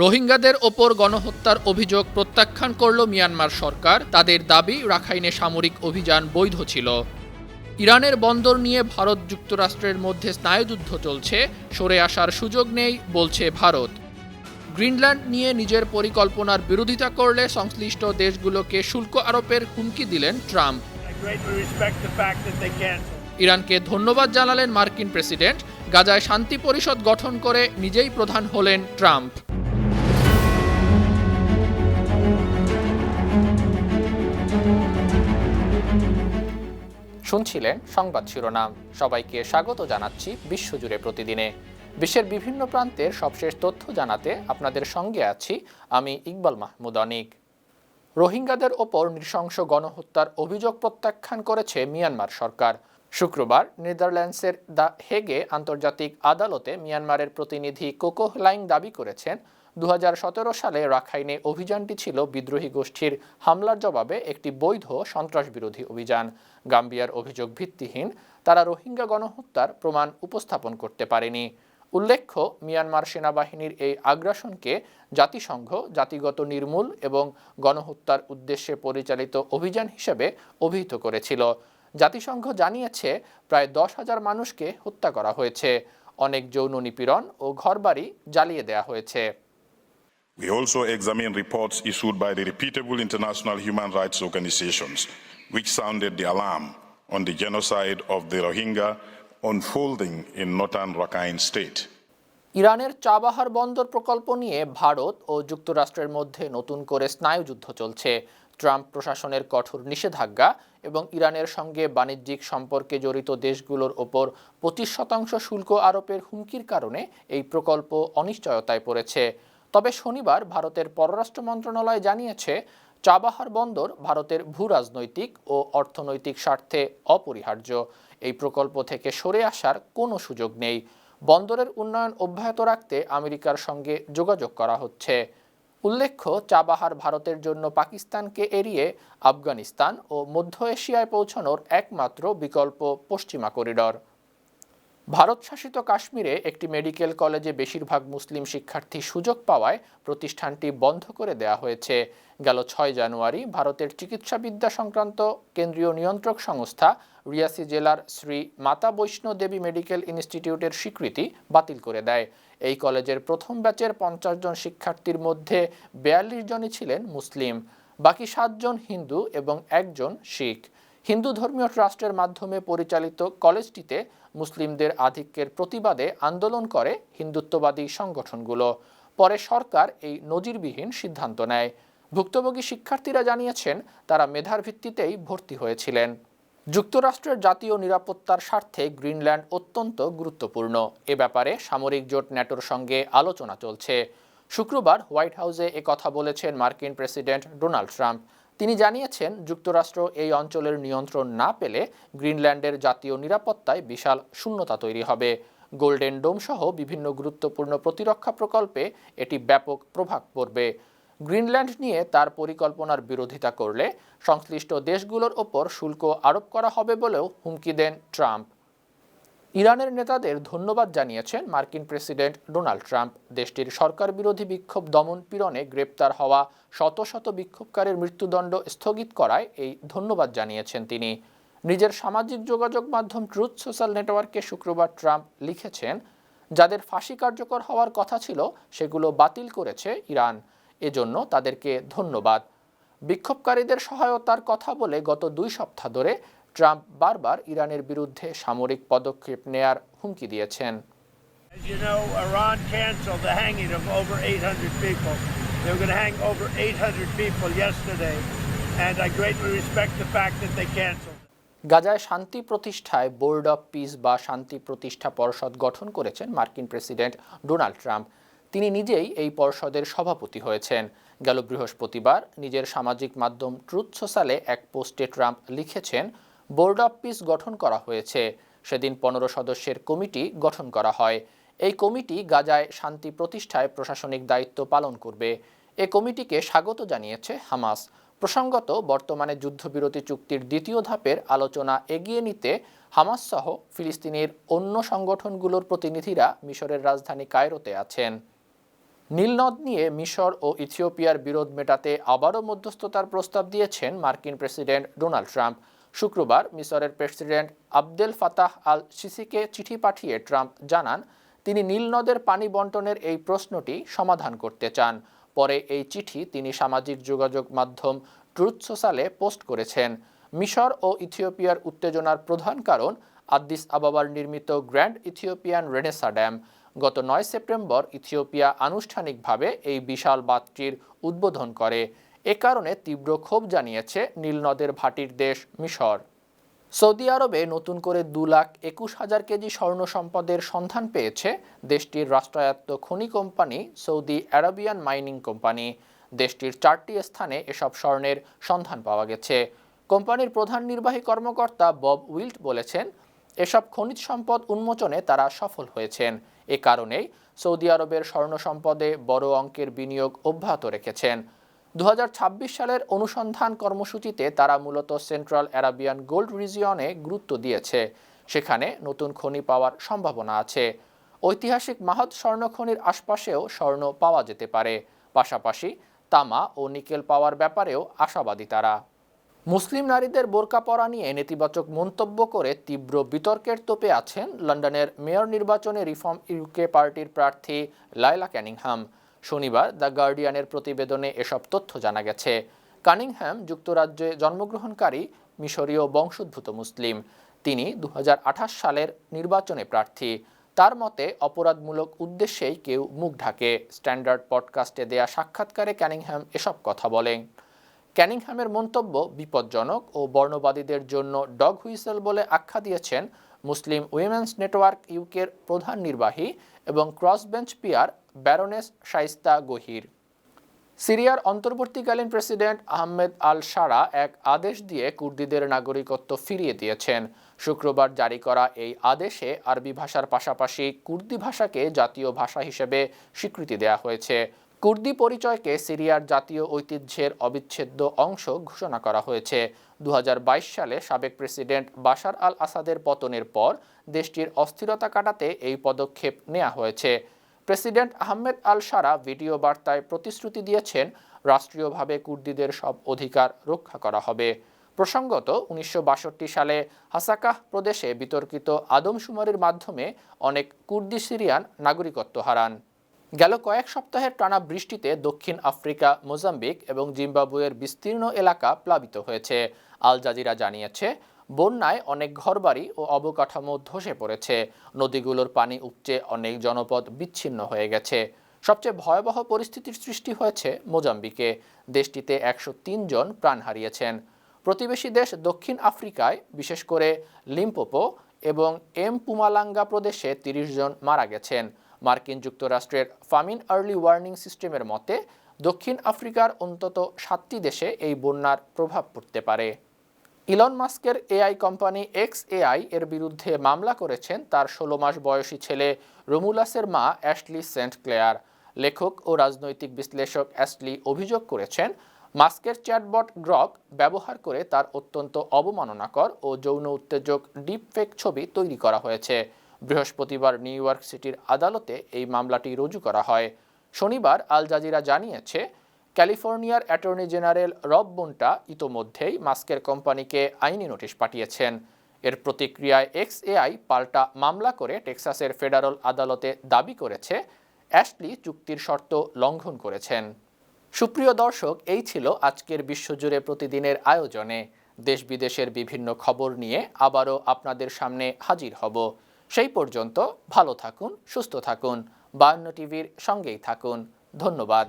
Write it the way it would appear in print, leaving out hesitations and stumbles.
রোহিঙ্গাদের ওপর গণহত্যার অভিযোগ প্রত্যাখ্যান করল মিয়ানমার সরকার। তাদের দাবি রাখাইনে সামরিক অভিযান বৈধ ছিল। ইরানের বন্দর নিয়ে ভারত যুক্তরাষ্ট্রের মধ্যে স্নায়ুযুদ্ধ চলছে, সরে আসার সুযোগ নেই বলছে ভারত। গ্রিনল্যান্ড নিয়ে নিজের পরিকল্পনার বিরোধিতা করলে সংশ্লিষ্ট দেশগুলোকে শুল্ক আরোপের হুমকি দিলেন ট্রাম্প। ইরানকে ধন্যবাদ জানালেন মার্কিন প্রেসিডেন্ট। গাজায় শান্তি পরিষদ গঠন করে নিজেই প্রধান হলেন ট্রাম্প। শুনছিলেন সংবাদ শিরোনাম। সবাইকে স্বাগত জানাচ্ছি বিশ্বজুড়ে প্রতিদিনে। বিশ্বের বিভিন্ন প্রান্তের সবশেষ তথ্য জানাতে আপনাদের সঙ্গে আছি আমি ইকবাল মাহমুদ অনিক। রোহিঙ্গাদের ওপর নৃশংস গণহত্যার অভিযোগ প্রত্যাখ্যান করেছে মিয়ানমার সরকার। শুক্রবার নেদারল্যান্ডসের দ্য হেগে আন্তর্জাতিক আদালতে মিয়ানমারের প্রতিনিধি কোকো হ্লাইং দাবি করেছেন 2017 সালে রাখাইনে অভিযানটি ছিল বিদ্রোহী গোষ্ঠীর হামলার জবাবে একটি বৈধ সন্ত্রাসবিরোধী অভিযান। গাম্বিয়ার অভিযোগ ভিত্তিহীন, তারা রোহিঙ্গা গণহত্যার প্রমাণ উপস্থাপন করতে পারেনি। উল্লেখ্য, মিয়ানমার সেনাবাহিনীর এই আগ্রাসনকে জাতিসংঘ জাতিগত নির্মূল এবং গণহত্যার উদ্দেশ্যে পরিচালিত অভিযান হিসেবে অভিহিত করেছিল। জাতিসংঘ জানিয়েছে প্রায় 10,000 মানুষকে হত্যা করা হয়েছে, অনেক যৌন নিপীড়ন ও ঘরবাড়ি জ্বালিয়ে দেওয়া হয়েছে। We also examine reports issued by the reputable international human rights organizations, which sounded the alarm on the genocide of the Rohingya unfolding in northern Rakhine State. ইরানের চাবাহার বন্দর প্রকল্প নিয়ে ভারত ও যুক্তরাষ্ট্রের মধ্যে নতুন করে স্নায়ুযুদ্ধ চলছে। ট্রাম্প প্রশাসনের কঠোর নিষেধাজ্ঞা এবং ইরানের সঙ্গে বাণিজ্যিক সম্পর্কে জড়িত দেশগুলোর ওপর 25% শুল্ক আরোপের হুমকির কারণে এই প্রকল্প অনিশ্চয়তায় পড়েছে। তবে শনিবার ভারতের পররাষ্ট্র মন্ত্রণালয় জানিয়েছে চাবাহার বন্দর ভারতের ভূ রাজনৈতিক ও অর্থনৈতিক স্বার্থে অপরিহার্য। এই প্রকল্প থেকে সরে আসার কোনো সুযোগ নেই। বন্দরের উন্নয়ন অব্যাহত রাখতে আমেরিকার সঙ্গে যোগাযোগ করা হচ্ছে। উল্লেখ্য, চাবাহার ভারতের জন্য পাকিস্তানকে এড়িয়ে আফগানিস্তান ও মধ্য এশিয়ায় পৌঁছানোর একমাত্র বিকল্প পশ্চিমা করিডর। ভারত শাসিত কাশ্মীরে একটি মেডিকেল কলেজে বেশিরভাগ মুসলিম শিক্ষার্থী সুযোগ পাওয়ায় প্রতিষ্ঠানটি বন্ধ করে দেওয়া হয়েছে। গেল 6 জানুয়ারি ভারতের চিকিৎসাবিদ্যা সংক্রান্ত কেন্দ্রীয় নিয়ন্ত্রক সংস্থা রিয়াসি জেলার শ্রী মাতা বৈষ্ণো দেবী মেডিকেল ইনস্টিটিউটের স্বীকৃতি বাতিল করে দেয়। এই কলেজের প্রথম ব্যাচের 50 জন শিক্ষার্থীর মধ্যে 42 জনই ছিলেন মুসলিম, বাকি 7 জন হিন্দু এবং 1 জন শিখ। হিন্দু ধর্মীয় ট্রাস্টের মাধ্যমে পরিচালিত কলেজটিতে মুসলিমদের আধিক্যের প্রতিবাদে আন্দোলন করে হিন্দুত্ববাদী সংগঠনগুলো। পরে সরকার এই নজিরবিহীন সিদ্ধান্ত নেয়। ভুক্তভোগী শিক্ষার্থীরা জানিয়েছেন তারা মেধার ভিত্তিতেই ভর্তি হয়েছিলেন। যুক্তরাষ্ট্রের জাতীয় নিরাপত্তার স্বার্থে গ্রিনল্যান্ড অত্যন্ত গুরুত্বপূর্ণ। এ ব্যাপারে সামরিক জোট ন্যাটোর সঙ্গে আলোচনা চলছে। শুক্রবার হোয়াইট হাউসে একথা বলেছেন মার্কিন প্রেসিডেন্ট ডোনাল্ড ট্রাম্প। তিনি জানিয়েছেন যুক্তরাষ্ট্র এই অঞ্চলের নিয়ন্ত্রণ না পেলে গ্রিনল্যান্ডের জাতীয় নিরাপত্তায় বিশাল শূন্যতা তৈরি হবে। গোল্ডেন ডোম সহ বিভিন্ন গুরুত্বপূর্ণ প্রতিরক্ষা প্রকল্পে এটি ব্যাপক প্রভাব পড়বে। গ্রিনল্যান্ড নিয়ে তার পরিকল্পনার বিরোধিতা করলে সংশ্লিষ্ট দেশগুলোর ওপর শুল্ক আরোপ করা হবে বলেও হুমকি দেন ট্রাম্প। ইরানের নেতাদের ধন্যবাদ জানিয়েছেন মার্কিন প্রেসিডেন্ট ডোনাল্ড ট্রাম্প। দেশটির সরকার বিরোধী বিক্ষোভ দমন পীড়নে গ্রেপ্তার হওয়া শত শত বিক্ষোভকারীর মৃত্যুদণ্ড স্থগিত করায় এই ধন্যবাদ জানিয়েছেন তিনি। নিজের সামাজিক যোগাযোগ মাধ্যম ট্রুথ সোশ্যাল নেটওয়ার্কে শুক্রবার ট্রাম্প লিখেছেন, যাদের ফাঁসি কার্যকর হওয়ার কথা ছিল সেগুলো বাতিল করেছে ইরান, এজন্য তাদেরকে ধন্যবাদ। বিক্ষোভকারীদের সহায়তার কথা বলে গত 2 সপ্তাহ ধরে ট্রাম্প বারবার ইরানের বিরুদ্ধে সামরিক পদক্ষেপ নেয়ার হুমকি দিয়েছেন। As you know, Iran canceled the hanging of over 800 people. They were going to hang over 800 people yesterday, and I greatly respect the fact that they canceled. গাজায় শান্তি প্রতিষ্ঠায় বোর্ড অব পিস বা শান্তি প্রতিষ্ঠা পর্ষদ গঠন করেছেন মার্কিন প্রেসিডেন্ট ডোনাল্ড ট্রাম্প। তিনি নিজেই এই পর্ষদের সভাপতি হয়েছেন। গেল বৃহস্পতিবার নিজের সামাজিক মাধ্যম ট্রুথ সোশ্যালে এক পোস্টে ট্রাম্প লিখেছেন, বোর্ড অব পিস গঠন করা হয়েছে। সেদিন 15 সদস্যের কমিটি গঠন করা হয়। এই কমিটি গাজায় শান্তি প্রতিষ্ঠায় প্রশাসনিক দায়িত্ব পালন করবে। এ কমিটিকে স্বাগত জানিয়েছে হামাস। প্রসঙ্গত, বর্তমানে যুদ্ধবিরতি চুক্তির 2য় ধাপের আলোচনা এগিয়ে নিতে হামাস সহ ফিলিস্তিনের অন্য সংগঠনগুলোর প্রতিনিধিরা মিশরের রাজধানী কায়রোতে আছেন। নীলনদ নিয়ে মিশর ও ইথিওপিয়ার বিরোধ মেটাতে আবারও মধ্যস্থতার প্রস্তাব দিয়েছেন মার্কিন প্রেসিডেন্ট ডোনাল্ড ট্রাম্প। শুক্রবার মিশরের প্রেসিডেন্ট আবদেল ফাতাহ আল সিসিকে চিঠি পাঠিয়ে ট্রাম্প জানান তিনি নীলনদের পানি বণ্টনের এই প্রশ্নটি সমাধান করতে চান। পরে এই চিঠি তিনি সামাজিক যোগাযোগ মাধ্যম ট্রুথ সোশ্যালে পোস্ট করেছেন। মিশর ও ইথিওপিয়ার উত্তেজনার প্রধান কারণ আদ্দিস আবাবার নির্মিত গ্র্যান্ড ইথিওপিয়ান রেনেসা ড্যাম। গত ৯ সেপ্টেম্বর ইথিওপিয়া আনুষ্ঠানিকভাবে এই বিশাল বাঁধটির উদ্বোধন করে। এ কারণে তীব্র ক্ষোভ জানিয়েছে নীলনদের ভাটির দেশ মিশর। সৌদি আরবে নতুন করে 2,21,000 কেজি স্বর্ণ সম্পদের সন্ধান পেয়েছে দেশটির রাষ্ট্রায়ত্ত খনি company Saudi Arabian mining company. দেশটির 4টি স্থানে এসব স্বর্ণের সন্ধান পাওয়া গেছে। কোম্পানির প্রধান নির্বাহী কর্মকর্তা বব উইল্ট বলেছেন, এসব খনিজ সম্পদ উন্মোচনে তারা সফল হয়েছেন। এ কারণেই সৌদি আরবের স্বর্ণ সম্পদে বড় অঙ্কের বিনিয়োগ অব্যাহত রেখেছেন। 2026 সালের অনুসন্ধান কর্মসূচিতে তারা মূলত সেন্ট্রাল আরাবিয়ান গোল্ড রিজিয়নে গুরুত্ব দিয়েছে। সেখানে নতুন খনি পাওয়ার সম্ভাবনা আছে। ঐতিহাসিক মাহদ স্বর্ণ খনির আশপাশেও স্বর্ণ পাওয়া যেতে পারে। পাশাপাশি তামা ও নিকেল পাওয়ার ব্যাপারেও আশাবাদী তারা। মুসলিম নারীদের বোরকা পরা নিয়ে নেতিবাচক মন্তব্য করে তীব্র বিতর্কের তোপে আছেন লন্ডনের মেয়র নির্বাচনে রিফর্ম ইউকে পার্টির প্রার্থী লায়লা কানিংহাম। শনিবার দ্য গার্ডিয়ানের প্রতিবেদনে এসব তথ্য জানা গেছে। কানিংহাম যুক্তরাজ্যে জন্মগ্রহণকারী মিশরীয় বংশোদ্ভূত মুসলিম। তিনি 2028 সালের নির্বাচনে প্রার্থী। তার মতে অপরাধমূলক উদ্দেশ্যেই কেউ মুখ ঢাকে। স্ট্যান্ডার্ড পডকাস্টে দেয়া সাক্ষাৎকারে কানিংহাম এসব কথা বলেন। ক্যানিংহামের মন্তব্য বিপজ্জনক ও বর্ণবাদীদের জন্য ডগ হুইসেল বলে আখ্যা দিয়েছেন মুসলিম উইমেন্স নেটওয়ার্ক ইউকের প্রধান নির্বাহী এবং ক্রসবেঞ্চ পিয়ার ব্যারোনেস শাইস্তা গহির। সিরিয়ার অন্তর্বর্তীকালীন প্রেসিডেন্ট আহমেদ আল শারা এক আদেশ দিয়ে কুর্দিদের নাগরিকত্ব ফিরিয়ে দিয়েছেন। শুক্রবার জারি করা এই আদেশে আরবি ভাষার পাশাপাশি কুর্দি ভাষাকে জাতীয় ভাষা হিসেবে স্বীকৃতি দেওয়া হয়েছে। কুর্দি পরিচয়কে সিরিয়ার জাতীয় ঐতিহ্যের অবিচ্ছেদ্য অংশ ঘোষণা করা হয়েছে। 2022 সালে সাবেক প্রেসিডেন্ট বাশার আল আসাদের পতনের পর দেশটির অস্থিরতা কাটাতে এই পদক্ষেপ নেওয়া হয়েছে। প্রেসিডেন্ট আহমেদ আল শারা ভিডিও বার্তায় প্রতিশ্রুতি দিয়েছেন রাষ্ট্রীয়ভাবে কুর্দিদের সব অধিকার রক্ষা করা হবে। প্রসঙ্গত 1962 সালে হাসাকাহ প্রদেশে বিতর্কিত আদমশুমারির মাধ্যমে অনেক কুর্দি সিরিয়ান নাগরিকত্ব হারান। গেল কয়েক সপ্তাহের টানা বৃষ্টিতে দক্ষিণ আফ্রিকা, মোজাম্বিক এবং জিম্বাবুয়ের বিস্তীর্ণ এলাকা প্লাবিত হয়েছে। আল জাজিরা জানিয়েছে বন্যায় অনেক ঘরবাড়ি ও অবকাঠামো ধসে পড়েছে। নদীগুলোর পানি উপচে অনেক জনপদ বিচ্ছিন্ন হয়ে গেছে। সবচেয়ে ভয়াবহ পরিস্থিতির সৃষ্টি হয়েছে মোজাম্বিকে। দেশটিতে 103 জন প্রাণ হারিয়েছেন। প্রতিবেশী দেশ দক্ষিণ আফ্রিকায় বিশেষ করে লিম্পোপো এবং মপুমালাঙ্গা প্রদেশে 30 জন মারা গেছেন। মার্কিন যুক্তরাষ্ট্রের ফামিন আর্লি ওয়ার্নিং সিস্টেমের মতে দক্ষিণ আফ্রিকার অন্তত 7টি দেশে এই বন্যার প্রভাব পড়তে পারে। ইলন মাস্কের এআই কোম্পানি XAI এর বিরুদ্ধে মামলা করেছেন তার 16 মাস বয়সী ছেলে রোমুলাসের মা অ্যাশলি সেন্ট ক্লেয়ার। লেখক ও রাজনৈতিক বিশ্লেষক অ্যাশলি অভিযোগ করেছেন মাস্কের চ্যাটবট গ্রক ব্যবহার করে তার অত্যন্ত অবমাননাকর ও যৌন উত্তেজক ডিপফেক ছবি তৈরি করা হয়েছে। বৃহস্পতিবার নিউ ইয়র্ক সিটির আদালতে এই মামলাটি রুজু করা হয়। শনিবার আল জাজিরা জানিয়েছে ক্যালিফোর্নিয়ার অ্যাটর্নি জেনারেল রব বোন্টা ইতোমধ্যেই মাস্কের কোম্পানিকে আইনি নোটিশ পাঠিয়েছেন। এর প্রতিক্রিয়ায় XAI পাল্টা মামলা করে টেক্সাসের ফেডারেল আদালতে দাবি করেছে অ্যাশলি চুক্তির শর্ত লঙ্ঘন করেছেন। সুপ্রিয় দর্শক, এই ছিল আজকের বিশ্বজুড়ে প্রতিদিনের আয়োজনে। দেশ বিদেশের বিভিন্ন খবর নিয়ে আবারও আপনাদের সামনে হাজির হব। সেই পর্যন্ত ভালো থাকুন, সুস্থ থাকুন, 52 টিভির সঙ্গেই থাকুন। ধন্যবাদ।